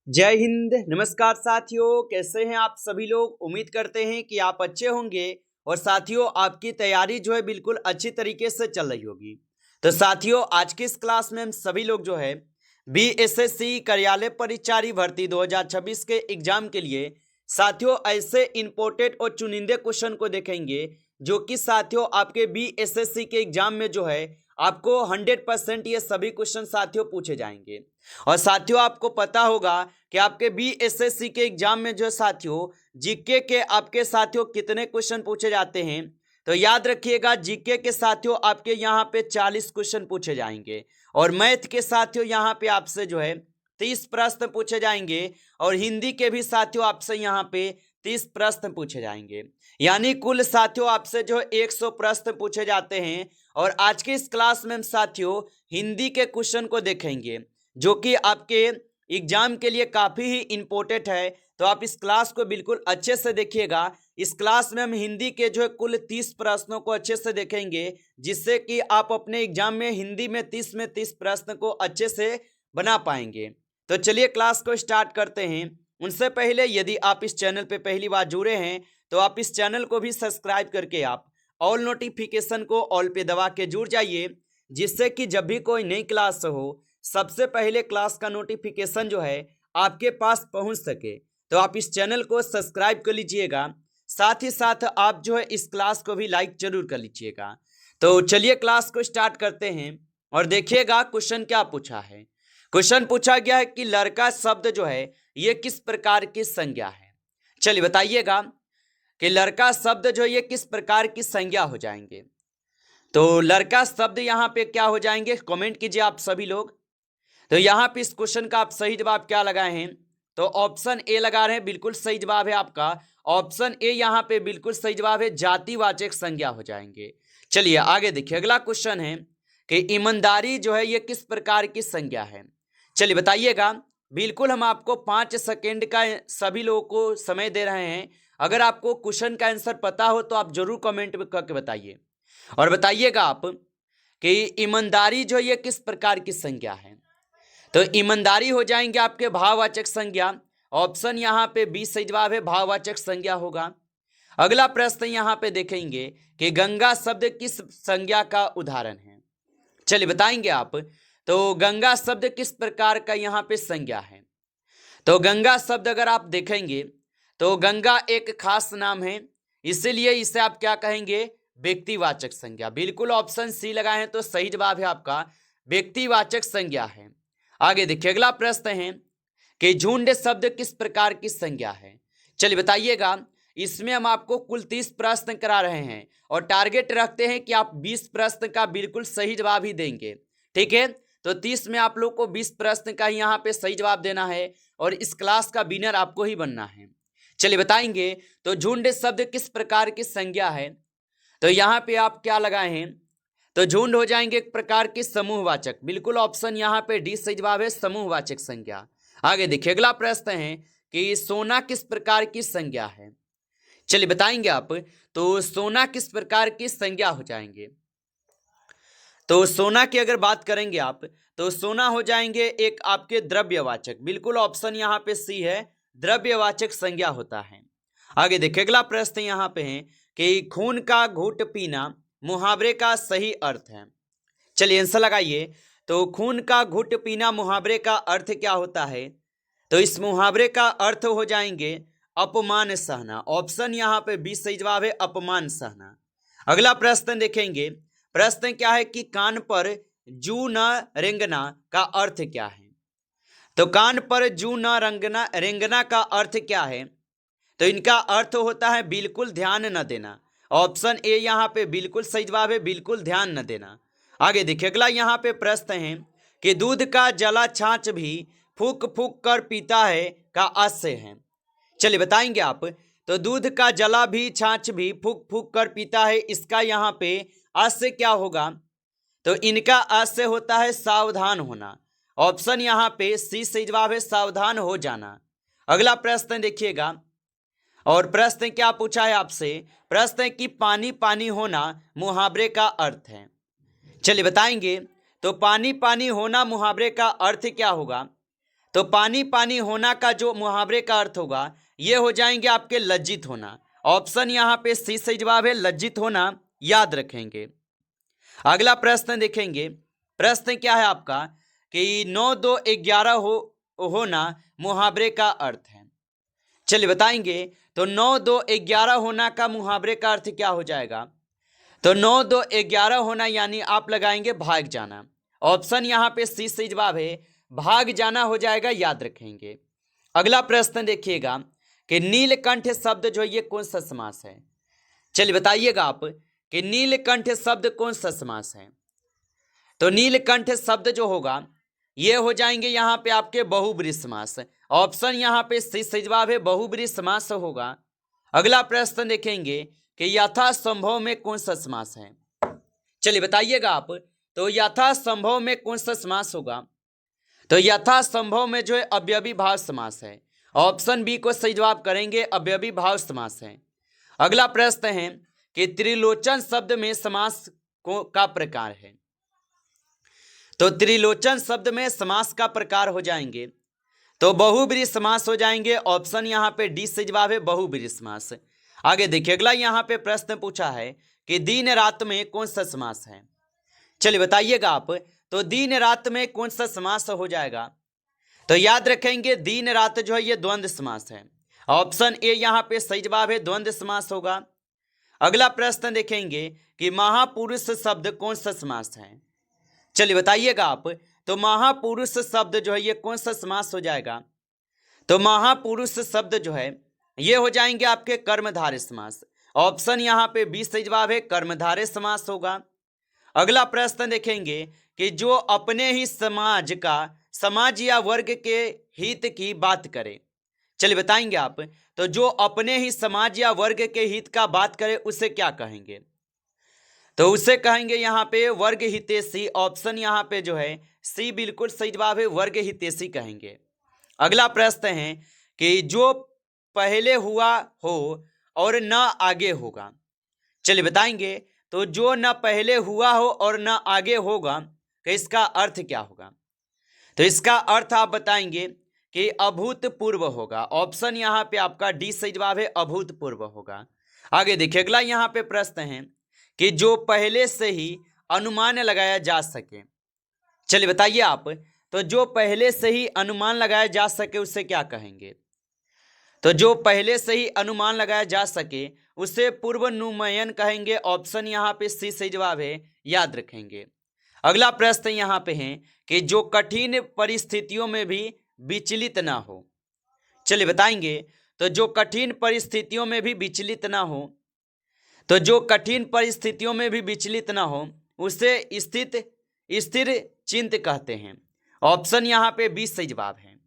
जय हिंद। नमस्कार साथियों, कैसे हैं आप सभी लोग। उम्मीद करते हैं कि आप अच्छे होंगे और साथियों आपकी तैयारी जो है बिल्कुल अच्छी तरीके से चल रही होगी। तो साथियों आज की इस क्लास में हम सभी लोग जो है बीएसएससी कार्यालय परिचारी भर्ती 2026 के एग्जाम के लिए साथियों ऐसे इंपॉर्टेंट और चुनिंदे क्वेश्चन को देखेंगे जो कि साथियों आपके बीएसएससी के एग्जाम में जो है आपको 100% ये सभी क्वेश्चन साथियों पूछे जाएंगे। और साथियों आपको पता होगा कि आपके बीएसएससी के एग्जाम में जो साथियों जीके के आपके साथियों कितने क्वेश्चन पूछे जाते हैं। तो याद रखिएगा जीके के साथियों आपके यहाँ पे 40 क्वेश्चन पूछे जाएंगे और मैथ के साथियों यहाँ पे आपसे जो है 30 प्रश्न पूछे जाएंगे और हिंदी के भी साथियों आपसे यहाँ पे 30 प्रश्न पूछे जाएंगे। यानी कुल साथियों आपसे जो 100 प्रश्न पूछे जाते हैं। और आज के इस क्लास में हम साथियों हिंदी के क्वेश्चन को देखेंगे जो कि आपके एग्जाम के लिए काफ़ी ही इम्पोर्टेंट है। तो आप इस क्लास को बिल्कुल अच्छे से देखिएगा। इस क्लास में हम हिंदी के जो है कुल 30 प्रश्नों को अच्छे से देखेंगे जिससे कि आप अपने एग्जाम में हिंदी में 30 प्रश्न को अच्छे से बना पाएंगे। तो चलिए क्लास को स्टार्ट करते हैं। उनसे पहले यदि आप इस चैनल पे पहली बार जुड़े हैं तो आप इस चैनल को भी सब्सक्राइब करके आप ऑल नोटिफिकेशन को ऑल पे दबा के जुड़ जाइए जिससे कि जब भी कोई नई क्लास हो सबसे पहले क्लास का नोटिफिकेशन जो है आपके पास पहुंच सके। तो आप इस चैनल को सब्सक्राइब कर लीजिएगा, साथ ही साथ आप जो है इस क्लास को भी लाइक जरूर कर लीजिएगा। तो चलिए क्लास को स्टार्ट करते हैं और देखिएगा क्वेश्चन क्या पूछा है। क्वेश्चन पूछा गया है कि लड़का शब्द जो है ये किस प्रकार की संज्ञा है। चलिए बताइएगा कि लड़का शब्द जो ये किस प्रकार की संज्ञा हो जाएंगे। तो लड़का शब्द यहाँ पे क्या हो जाएंगे, कमेंट कीजिए आप सभी लोग। तो यहाँ पे इस क्वेश्चन का आप सही जवाब क्या लगाए हैं, तो ऑप्शन ए लगा रहे हैं, बिल्कुल सही जवाब है आपका। ऑप्शन ए यहाँ पे बिल्कुल सही जवाब है, जातिवाचक संज्ञा हो जाएंगे। चलिए आगे देखिए, अगला क्वेश्चन है कि ईमानदारी जो है ये किस प्रकार की संज्ञा है। चलिए बताइएगा। बिल्कुल हम आपको 5 सेकेंड का सभी लोगों को समय दे रहे हैं। अगर आपको क्वेश्चन का आंसर पता हो तो आप जरूर कमेंट में करके बताइए और बताइएगा आप कि ईमानदारी जो ये किस प्रकार की संज्ञा है। तो ईमानदारी हो जाएंगे आपके भाववाचक संज्ञा। ऑप्शन यहाँ पे बी सही जवाब है, भाववाचक संज्ञा होगा। अगला प्रश्न यहाँ पे देखेंगे कि गंगा शब्द किस संज्ञा का उदाहरण है। चलिए बताएंगे आप। तो गंगा शब्द किस प्रकार का यहाँ पे संज्ञा है। तो गंगा शब्द अगर आप देखेंगे तो गंगा एक खास नाम है, इसीलिए इसे आप क्या कहेंगे, व्यक्तिवाचक संज्ञा। बिल्कुल ऑप्शन सी लगाए हैं तो सही जवाब है आपका, व्यक्तिवाचक संज्ञा है। आगे देखिए, अगला प्रश्न है कि झुंड शब्द किस प्रकार की संज्ञा है। चलिए बताइएगा। इसमें हम आपको कुल 30 प्रश्न करा रहे हैं और टारगेट रखते हैं कि आप 20 प्रश्न का बिल्कुल सही जवाब ही देंगे, ठीक है। तो 30 में आप लोग को 20 प्रश्न का ही यहाँ पे सही जवाब देना है और इस क्लास का विनर आपको ही बनना है। चलिए बताएंगे। तो झुंड शब्द किस प्रकार की संज्ञा है। तो यहाँ पे आप क्या लगाए हैं, तो झुंड हो जाएंगे एक प्रकार की समूहवाचक। बिल्कुल ऑप्शन यहाँ पे डी सही जवाब है, समूहवाचक संज्ञा। आगे देखिए, अगला प्रश्न है कि सोना किस प्रकार की संज्ञा है। चलिए बताएंगे आप। तो सोना किस प्रकार की संज्ञा हो जाएंगे। तो सोना की अगर बात करेंगे आप तो सोना हो जाएंगे एक आपके द्रव्यवाचक। बिल्कुल ऑप्शन यहाँ पे सी है, द्रव्यवाचक संज्ञा होता है। आगे देखिए, अगला प्रश्न यहाँ पे है कि खून का घूंट पीना मुहावरे का सही अर्थ है। चलिए आंसर लगाइए। तो खून का घुट पीना मुहावरे का अर्थ क्या होता है। तो इस मुहावरे का अर्थ हो जाएंगे अपमान सहना। ऑप्शन यहाँ पे बी सही जवाब है, अपमान सहना। अगला प्रश्न देखेंगे। प्रश्न क्या है कि कान पर जू न रेंगना का अर्थ क्या है। तो कान पर जू न रंगना रेंगना का अर्थ क्या है। तो इनका अर्थ होता है बिल्कुल ध्यान न देना। ऑप्शन ए यहाँ पे बिल्कुल सही जवाब है, बिल्कुल ध्यान न देना। आगे देखिए, अगला यहाँ पे प्रश्न है कि दूध का जला छाछ भी फूक फूक कर पीता है का आशय है। चलिए बताएंगे आप। तो दूध का जला भी छाछ भी फूक फूक कर पीता है, इसका यहाँ पे आशय क्या होगा। तो इनका आशय होता है सावधान होना। ऑप्शन यहाँ पे सी सही जवाब है, सावधान हो जाना। अगला प्रश्न देखिएगा और प्रश्न क्या पूछा है आपसे। प्रश्न है कि पानी पानी होना मुहावरे का अर्थ है। चलिए बताएंगे। तो पानी पानी होना मुहावरे का अर्थ क्या होगा। तो पानी पानी होना का जो मुहावरे का अर्थ होगा ये हो जाएंगे आपके लज्जित होना। ऑप्शन यहाँ पे सी सही जवाब है, लज्जित होना, याद रखेंगे। अगला प्रश्न देखेंगे। प्रश्न क्या है आपका कि 9 2 11 होना मुहावरे का अर्थ है। चलिए बताएंगे। तो 9 2 11 होना का मुहावरे का अर्थ क्या हो जाएगा? तो 9 2 11 होना यानी आप लगाएंगे भाग जाना। ऑप्शन यहाँ पे सी सही जवाब है, भाग जाना हो जाएगा, याद रखेंगे। अगला प्रश्न देखिएगा कि नीलकंठ शब्द जो है ये कौन सा समास है? चलिए बताइएगा आप कि नीलकंठ शब्द कौन सा समास है। तो नीलकंठ शब्द जो होगा ये हो जाएंगे यहाँ पे आपके बहुब्रीहि समास। ऑप्शन यहाँ पे सही जवाब है, बहुब्रीहि समास होगा। अगला प्रश्न देखेंगे कि यथासंभव में कौन सा समास है। चलिए बताइएगा आप। तो यथासंभव में कौन सा समास होगा? तो यथासंभव में जो है अवयवी भाव समास है। ऑप्शन बी को सही जवाब करेंगे, अवयवी भाव समास है। अगला प्रश्न है कि त्रिलोचन शब्द में समास का प्रकार है। तो त्रिलोचन शब्द में समास का प्रकार हो जाएंगे तो बहुब्रीहि समास हो जाएंगे। ऑप्शन यहाँ पे डी सही जवाब है, बहुब्रीहि समास। आगे देखिए अगला यहाँ पे प्रश्न पूछा है कि दिन रात में कौन सा समास है। चलिए बताइएगा आप। तो दिन रात में कौन सा समास हो जाएगा? तो याद रखेंगे दिन रात जो है ये द्वंद्व समास है। ऑप्शन ए यहाँ पे सही जवाब है, द्वंद्व समास होगा। अगला प्रश्न देखेंगे कि महापुरुष शब्द कौन सा समास है। चलिए बताइएगा आप। तो महापुरुष शब्द जो है ये कौन सा समास हो जाएगा? तो महापुरुष शब्द जो है ये हो जाएंगे आपके कर्मधारय समास। ऑप्शन यहाँ पे बी सही जवाब है, कर्मधारय समास होगा। अगला प्रश्न देखेंगे कि जो अपने ही समाज या वर्ग के हित की बात करे। चलिए बताएंगे आप। तो जो अपने ही समाज या वर्ग के हित का बात करे उसे क्या कहेंगे? तो उसे कहेंगे यहाँ पे वर्ग हितैषी। ऑप्शन यहाँ पे जो है सी बिल्कुल सही जवाब है, वर्ग हितैषी कहेंगे। अगला प्रश्न है कि जो पहले हुआ हो और न आगे होगा। चलिए बताएंगे। तो जो न पहले हुआ हो और न आगे होगा तो इसका अर्थ क्या होगा? तो इसका अर्थ आप बताएंगे कि अभूतपूर्व होगा। ऑप्शन यहाँ पे आपका डी सही जवाब है, अभूतपूर्व होगा। आगे देखिए अगला यहाँ पे प्रश्न है कि जो पहले से ही अनुमान लगाया जा सके। चलिए बताइए आप। तो जो पहले से ही अनुमान लगाया जा सके उसे क्या कहेंगे? तो जो पहले से ही अनुमान लगाया जा सके उसे पूर्वानुमान कहेंगे। ऑप्शन यहाँ पे सी सही जवाब है, याद रखेंगे। अगला प्रश्न यहाँ पे है कि जो कठिन परिस्थितियों में भी विचलित ना हो। चलिए बताएंगे। तो जो कठिन परिस्थितियों में भी विचलित ना हो। तो जो कठिन परिस्थितियों में भी विचलित ना हो उसे स्थिर चित्त कहते हैं। ऑप्शन यहाँ पे बी सही जवाब है।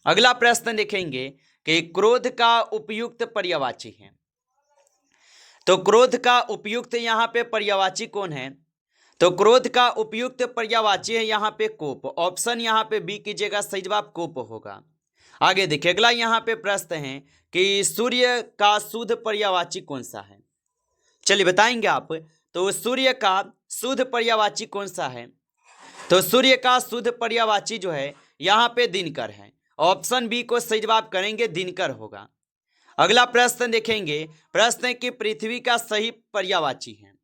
अगला प्रश्न देखेंगे कि क्रोध का उपयुक्त पर्यायवाची है। तो क्रोध का उपयुक्त यहाँ पे पर्यायवाची कौन है? तो क्रोध का उपयुक्त पर्यायवाची है यहाँ पे कोप। ऑप्शन यहाँ पे बी कीजिएगा, सही जवाब कोप होगा। आगे देखिए अगला यहाँ पे प्रश्न है कि सूर्य का शुद्ध पर्यायवाची कौन सा है। चलिए बताएंगे आप। तो सूर्य का शुद्ध पर्यायवाची कौन सा है? तो सूर्य का शुद्ध पर्यायवाची जो है यहाँ पे दिनकर है। ऑप्शन बी को सही जवाब करेंगे, दिनकर होगा। अगला प्रश्न देखेंगे। प्रश्न है कि पृथ्वी का सही पर्यायवाची है।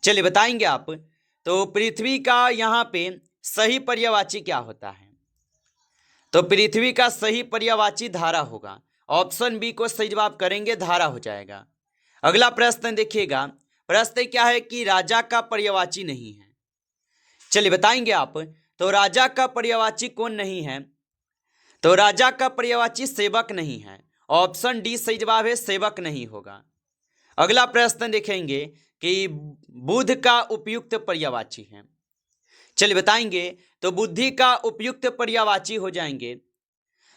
चलिए बताएंगे आप। तो पृथ्वी का यहाँ पे सही पर्यायवाची क्या होता है? तो पृथ्वी का सही पर्यायवाची धारा होगा। ऑप्शन बी को सही जवाब करेंगे, धारा हो जाएगा। अगला प्रश्न देखिएगा। प्रश्न क्या है कि राजा का पर्यायवाची नहीं है। चलिए बताएंगे आप। तो राजा का पर्यायवाची कौन नहीं है? तो राजा का पर्यायवाची सेवक नहीं है। ऑप्शन डी सही जवाब है, सेवक नहीं होगा। अगला प्रश्न देखेंगे कि बुध का उपयुक्त पर्यायवाची है। चलिए बताएंगे। तो बुद्धि का उपयुक्त पर्यायवाची हो जाएंगे।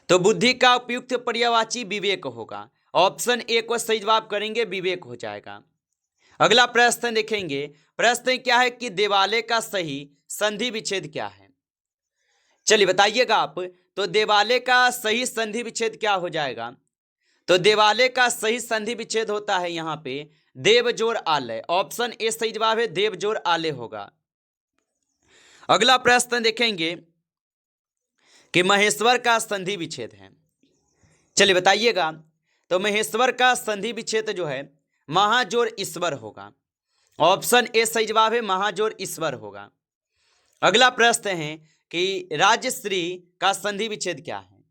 तो बुद्धि का उपयुक्त पर्यायवाची विवेक होगा। ऑप्शन ए को सही जवाब करेंगे, विवेक हो जाएगा। अगला प्रश्न देखेंगे। प्रश्न क्या है कि देवालय का सही संधि विच्छेद क्या है। चलिए बताइएगा आप। तो देवालय का सही संधि विच्छेद क्या हो जाएगा? तो देवालय का सही संधि विच्छेद होता है यहाँ पे देव जोड़ आलय। ऑप्शन ए सही जवाब है, देव जोड़ आलय होगा। अगला प्रश्न देखेंगे कि महेश्वर का संधि विच्छेद है? चलिए बताइएगा। तो महेश्वर का संधि विच्छेद जो है महाजोड़ ईश्वर होगा। ऑप्शन ए सही जवाब है, महाजोड़ ईश्वर होगा। अगला प्रश्न है कि राजश्री का संधि विच्छेद क्या है?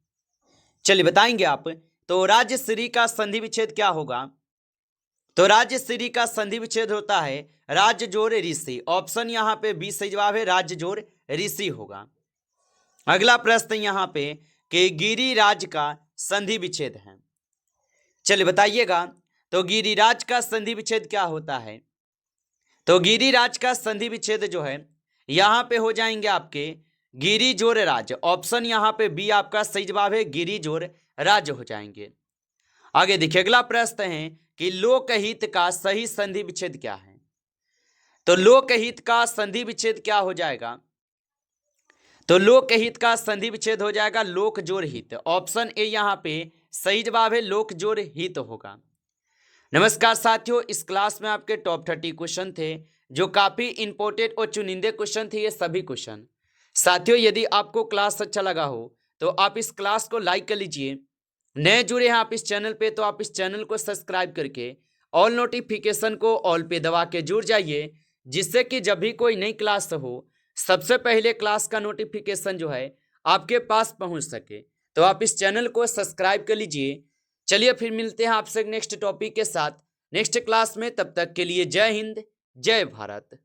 चलिए बताएंगे आप। तो राजश्री का संधि विच्छेद क्या होगा? तो राजश्री का संधि विच्छेद होता है राज जोड़ ऋषि। ऑप्शन यहाँ पे बी सही जवाब है, राज जोड़ ऋषि होगा। अगला प्रश्न यहाँ पे कि गिरिराज का संधि विच्छेद है। चलिए बताइएगा। तो गिरिराज का संधि विच्छेद क्या होता है? तो गिरिराज का संधि विच्छेद जो है यहाँ पे हो जाएंगे आपके गिरि जोड़ राज। ऑप्शन यहाँ पे बी आपका सही जवाब है, गिरि जोड़ राज हो जाएंगे। आगे देखिए अगला प्रश्न है कि लोकहित का सही संधि विच्छेद क्या है? तो लोकहित का संधि विच्छेद क्या हो जाएगा? तो लोकहित का संधि विच्छेद हो जाएगा लोक जोड़ हित। ऑप्शन ए यहाँ पे सही जवाब है, लोक जोड़ हित होगा। नमस्कार साथियों, इस क्लास में आपके टॉप 30 क्वेश्चन थे जो काफी इंपॉर्टेंट और चुनिंदे क्वेश्चन थे। ये सभी क्वेश्चन साथियों, यदि आपको क्लास अच्छा लगा हो तो आप इस क्लास को लाइक कर लीजिए। नए जुड़े हैं आप इस चैनल पे तो आप इस चैनल को सब्सक्राइब करके ऑल नोटिफिकेशन को ऑल पे दबा के जुड़ जाइए, जिससे कि जब भी कोई नई क्लास हो सबसे पहले क्लास का नोटिफिकेशन जो है आपके पास पहुंच सके। तो आप इस चैनल को सब्सक्राइब कर लीजिए। चलिए फिर मिलते हैं आपसे नेक्स्ट टॉपिक के साथ नेक्स्ट क्लास में। तब तक के लिए जय हिंद, जय भारत।